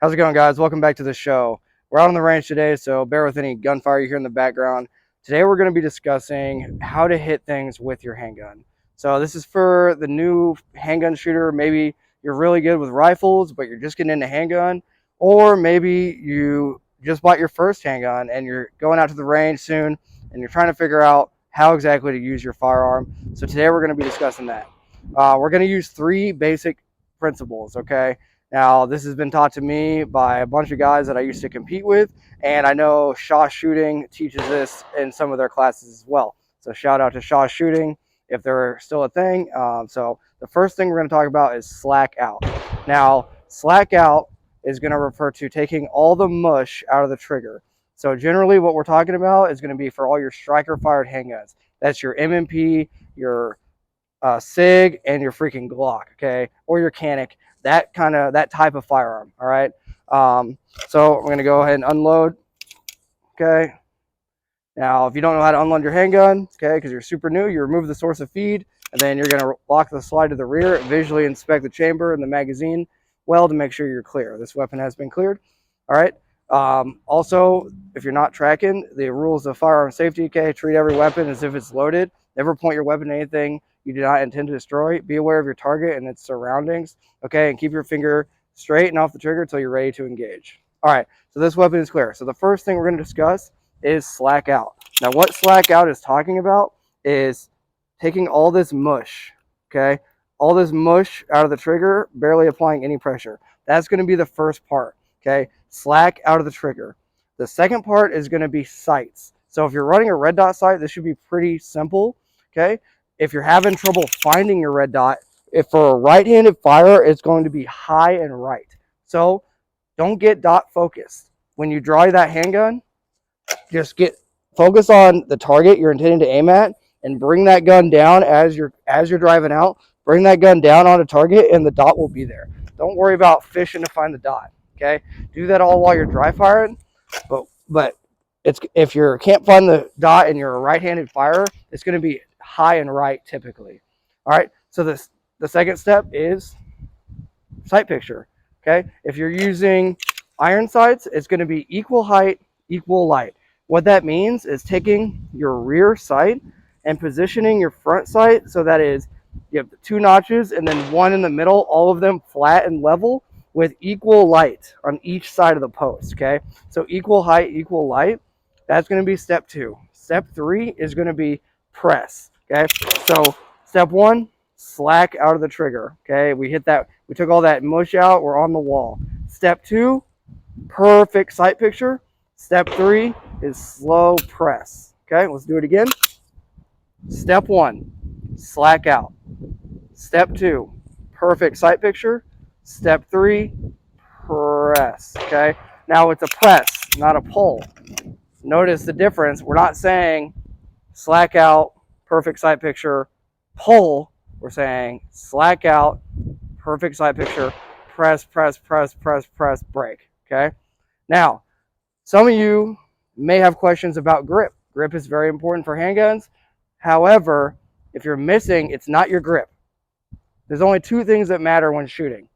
How's it going, guys? Welcome back to the show. We're out on the range today, so bear with any gunfire you hear in the background. Today we're going to be discussing how to hit things with your handgun. So this is for the new handgun shooter. Maybe you're really good with rifles, but you're just getting into handgun. Or maybe you just bought your first handgun and you're going out to the range soon and you're trying to figure out how exactly to use your firearm. So today we're going to be discussing that. We're going to use three basic principles, okay? Now, this has been taught to me by a bunch of guys that I used to compete with, and I know Shaw Shooting teaches this in some of their classes as well. So shout out to Shaw Shooting if they're still a thing. So the first thing we're going to talk about is slack out. Now, slack out is going to refer to taking all the mush out of the trigger. So generally what we're talking about is going to be for all your striker-fired handguns. That's your M&P, your SIG, and your freaking Glock, okay, or your Canic. That type of firearm. All right. So I'm gonna go ahead and unload. Okay. Now, if you don't know how to unload your handgun, okay, because you're super new, you remove the source of feed, and then you're gonna lock the slide to the rear, visually inspect the chamber and the magazine well to make sure you're clear. This weapon has been cleared. All right. Also, if you're not tracking the rules of firearm safety, okay, treat every weapon as if it's loaded. Never point your weapon at anything you do not intend to destroy. Be aware of your target and its surroundings, okay, and keep your finger straight and off the trigger until you're ready to engage. All right, so this weapon is clear. So the first thing we're going to discuss is slack out. Now, what slack out is talking about is taking all this mush, okay, all this mush out of the trigger, barely applying any pressure. That's going to be the first part, okay, slack out of the trigger. The second part is going to be sights. So if you're running a red dot sight, this should be pretty simple, okay? If you're having trouble finding your red dot, if for a right-handed fire, it's going to be high and right. So don't get dot focused. When you draw that handgun, just get focus on the target you're intending to aim at and bring that gun down as you're driving out. Bring that gun down on a target and the dot will be there. Don't worry about fishing to find the dot, okay? Do that all while you're dry firing, but if you can't find the dot and you're a right-handed firer, it's going to be high and right typically. All right, so the second step is sight picture. Okay, if you're using iron sights, it's going to be equal height, equal light. What that means is taking your rear sight and positioning your front sight so that is you have the two notches and then one in the middle, all of them flat and level with equal light on each side of the post. Okay, so equal height, equal light. That's going to be step 2. Step 3 is going to be press. Okay, so step 1, slack out of the trigger. Okay, we took all that mush out, we're on the wall. Step 2, perfect sight picture. Step 3 is slow press. Okay, let's do it again. Step 1, slack out. Step 2, perfect sight picture. Step 3, press. Okay, now it's a press, not a pull. Notice the difference. We're not saying slack out, perfect sight picture, pull. We're saying slack out, perfect sight picture, press, press, press, press, press, break. Okay. Now, some of you may have questions about grip. Grip is very important for handguns. However, if you're missing, it's not your grip. There's only 2 things that matter when shooting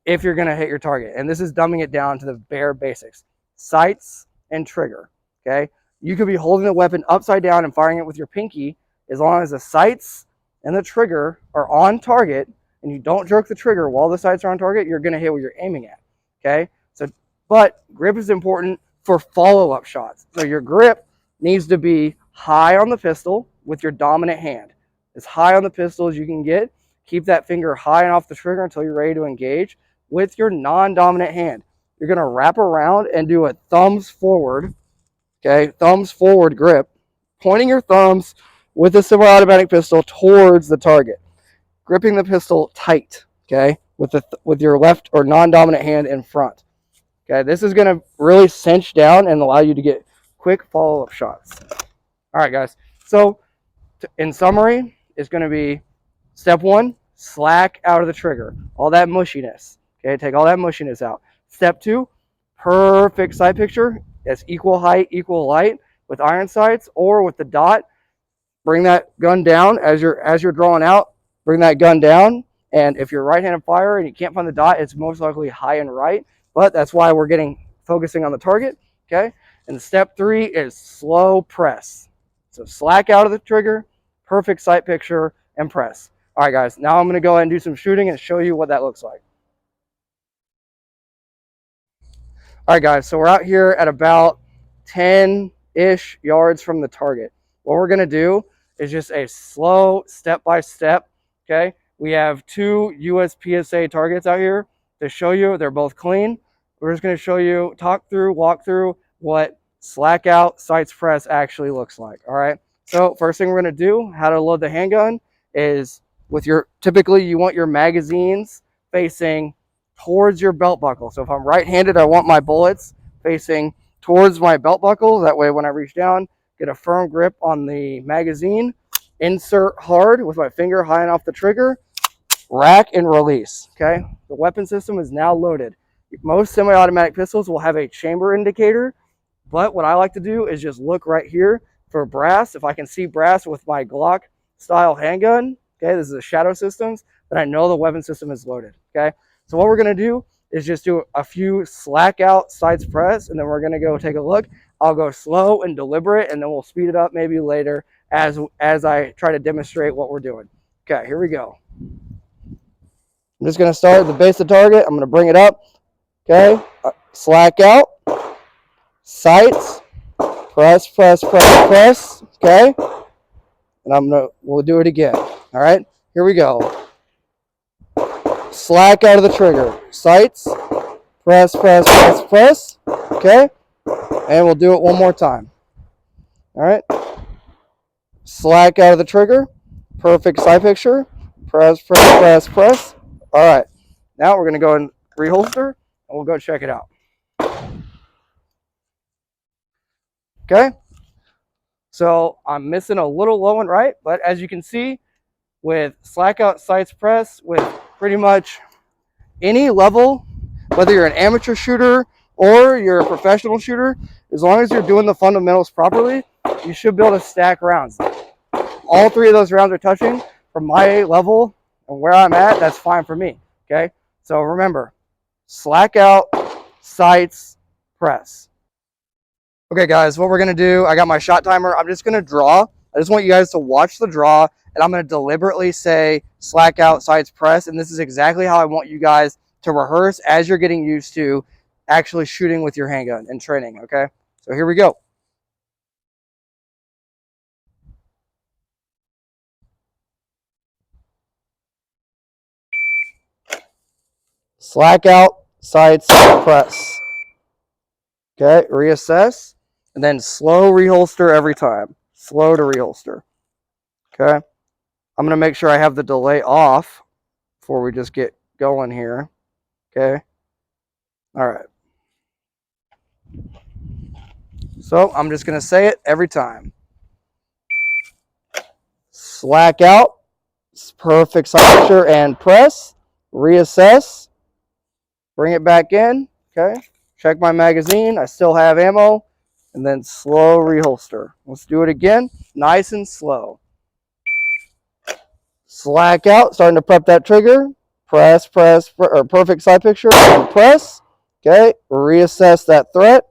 if you're going to hit your target. And this is dumbing it down to the bare basics. Sights and trigger, okay? You could be holding the weapon upside down and firing it with your pinky. As long as the sights and the trigger are on target and you don't jerk the trigger while the sights are on target, you're going to hit what you're aiming at, okay? So, but grip is important for follow-up shots. So your grip needs to be high on the pistol with your dominant hand. As high on the pistol as you can get. Keep that finger high and off the trigger until you're ready to engage with your non-dominant hand. You're going to wrap around and do a thumbs forward, okay, thumbs forward grip, pointing your thumbs with a semi-automatic pistol towards the target, gripping the pistol tight, okay, with your left or non-dominant hand in front. Okay, this is going to really cinch down and allow you to get quick follow-up shots. All right, guys. So in summary, it's going to be step 1, slack out of the trigger, all that mushiness. Okay, take all that mushiness out. Step 2, perfect sight picture. That's equal height, equal light with iron sights or with the dot. Bring that gun down as you're drawing out. Bring that gun down And if you're right-handed fire and you can't find the dot, it's most likely high and right, but that's why we're focusing on the target, okay? And step 3 is slow press. So slack out of the trigger, perfect sight picture, and press. All right, guys, now I'm gonna go ahead and do some shooting and show you what that looks like. All right, guys, so we're out here at about 10-ish yards from the target. What we're gonna do is just a slow step-by-step, okay? We have 2 USPSA targets out here to show you. They're both clean. We're just gonna show you, walk through what slack out sights press actually looks like, all right? So first thing we're gonna do, how to load the handgun, is typically you want your magazines facing towards your belt buckle. So if I'm right-handed, I want my bullets facing towards my belt buckle. That way when I reach down, get a firm grip on the magazine, insert hard with my finger high enough the trigger, rack and release, okay? The weapon system is now loaded. Most semi-automatic pistols will have a chamber indicator, but what I like to do is just look right here for brass. If I can see brass with my Glock style handgun, okay, this is a shadow systems, then I know the weapon system is loaded, okay? So what we're gonna do is just do a few slack out sights press, and then we're gonna go take a look. I'll go slow and deliberate, and then we'll speed it up maybe later as I try to demonstrate what we're doing. Okay, here we go. I'm just gonna start at the base of the target. I'm gonna bring it up, okay? Slack out, sights, press, press, press, press, okay? And we'll do it again, all right? Here we go. Slack out of the trigger. Sights. Press, press, press, press. Okay? And we'll do it one more time. All right? Slack out of the trigger. Perfect sight picture. Press, press, press, press. All right. Now we're going to go and reholster, and we'll go check it out. Okay? So I'm missing a little low and right, but as you can see, with slack out sights press, with pretty much any level, whether you're an amateur shooter or you're a professional shooter, as long as you're doing the fundamentals properly, you should be able to stack rounds. All 3 of those rounds are touching from my level and where I'm at. That's fine for me, okay? So remember, slack out, sights, press. Okay, guys, what we're gonna do, I got my shot timer. I'm just gonna draw. I just want you guys to watch the draw, and I'm gonna deliberately say slack out, sights, press, and this is exactly how I want you guys to rehearse as you're getting used to actually shooting with your handgun and training, okay? So here we go. Slack out, sights, press. Okay, reassess, and then slow reholster every time. Slow to reholster. Okay, I'm gonna make sure I have the delay off before we just get going here. Okay, all right. So I'm just gonna say it every time. Slack out, perfect sight picture, and press. Reassess, bring it back in. Okay, check my magazine. I still have ammo, and then slow reholster. Let's do it again, nice and slow. Slack out, starting to prep that trigger. Press, press, or perfect sight picture, and press. Okay, reassess that threat.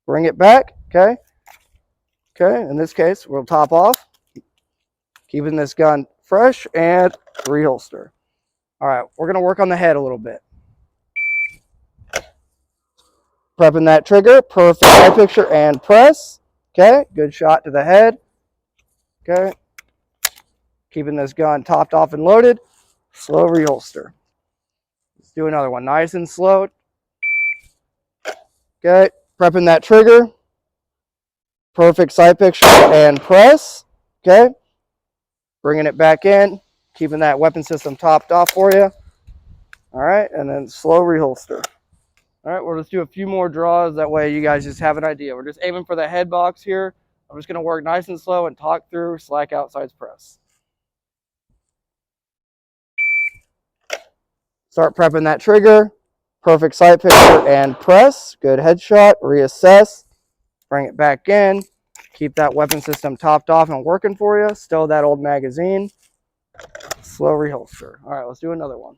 Bring it back. Okay. Okay, in this case, we'll top off. Keeping this gun fresh and reholster. All right, we're going to work on the head a little bit. Prepping that trigger, perfect sight picture, and press. Okay, good shot to the head. Okay. Keeping this gun topped off and loaded. Slow reholster. Let's do another one, nice and slow. Okay, prepping that trigger. Perfect sight picture and press. Okay, bringing it back in, keeping that weapon system topped off for you. All right, and then slow reholster. All right, we'll just do a few more draws. That way you guys just have an idea. We're just aiming for the head box here. I'm just going to work nice and slow and talk through slack out sights press. Start prepping that trigger. Perfect sight picture and press. Good headshot. Reassess. Bring it back in. Keep that weapon system topped off and working for you. Still that old magazine. Slow reholster. All right, let's do another one.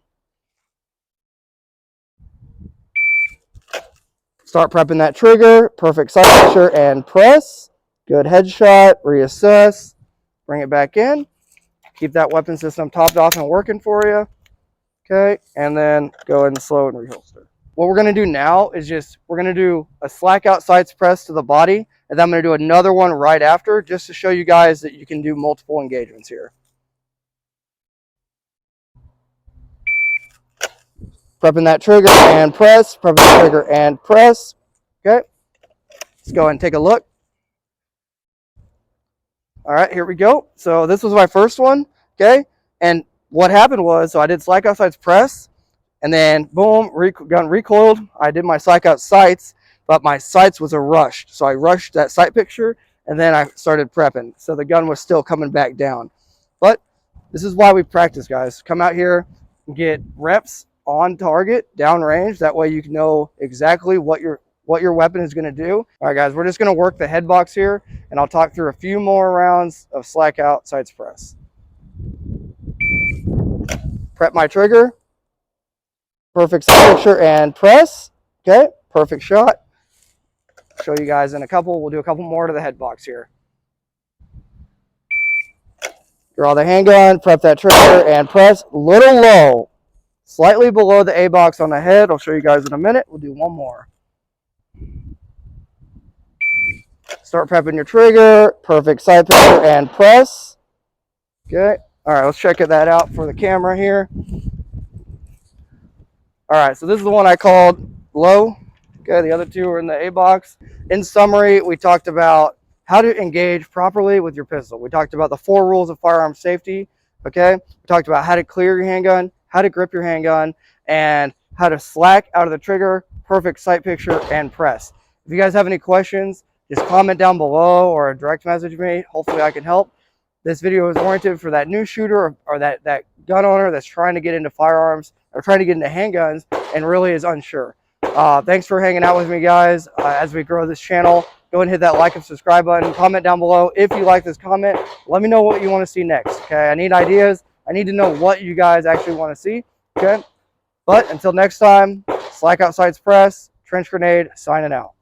Start prepping that trigger. Perfect sight picture and press. Good headshot. Reassess. Bring it back in. Keep that weapon system topped off and working for you. Okay, and then go ahead and slow and reholster. What we're going to do now is we're going to do a slack out sights press to the body, and then I'm going to do another one right after just to show you guys that you can do multiple engagements here. Prepping that trigger and press, prepping the trigger and press. Okay, let's go ahead and take a look. All right, here we go. So this was my first one, okay? And what happened was, so I did slack out sights press, and then boom, gun recoiled. I did my slack out sights, but my sights was a rush. So I rushed that sight picture, and then I started prepping. So the gun was still coming back down. But this is why we practice, guys. Come out here and get reps on target, downrange. That way you can know exactly what your weapon is going to do. All right, guys, we're just going to work the head box here, and I'll talk through a few more rounds of slack out sights press. Prep my trigger. Perfect sight picture and press. Okay, perfect shot. Show you guys in a couple. We'll do a couple more to the head box here. Draw the handgun, prep that trigger, and press. Little low. Slightly below the A box on the head. I'll show you guys in a minute. We'll do one more. Start prepping your trigger. Perfect sight picture and press. Okay. All right, let's check that out for the camera here. All right, so this is the one I called low. Okay, the other two are in the A box. In summary, we talked about how to engage properly with your pistol. We talked about the 4 rules of firearm safety. Okay, we talked about how to clear your handgun, how to grip your handgun, and how to slack out of the trigger, perfect sight picture, and press. If you guys have any questions, just comment down below or direct message me. Hopefully I can help. This video is oriented for that new shooter or that gun owner that's trying to get into firearms or trying to get into handguns and really is unsure. Thanks for hanging out with me, guys. As we grow this channel, go ahead and hit that like and subscribe button. Comment down below if you like this comment. Let me know what you want to see next. Okay, I need ideas. I need to know what you guys actually want to see. Okay, but until next time, slack out sights press, trench grenade, signing out.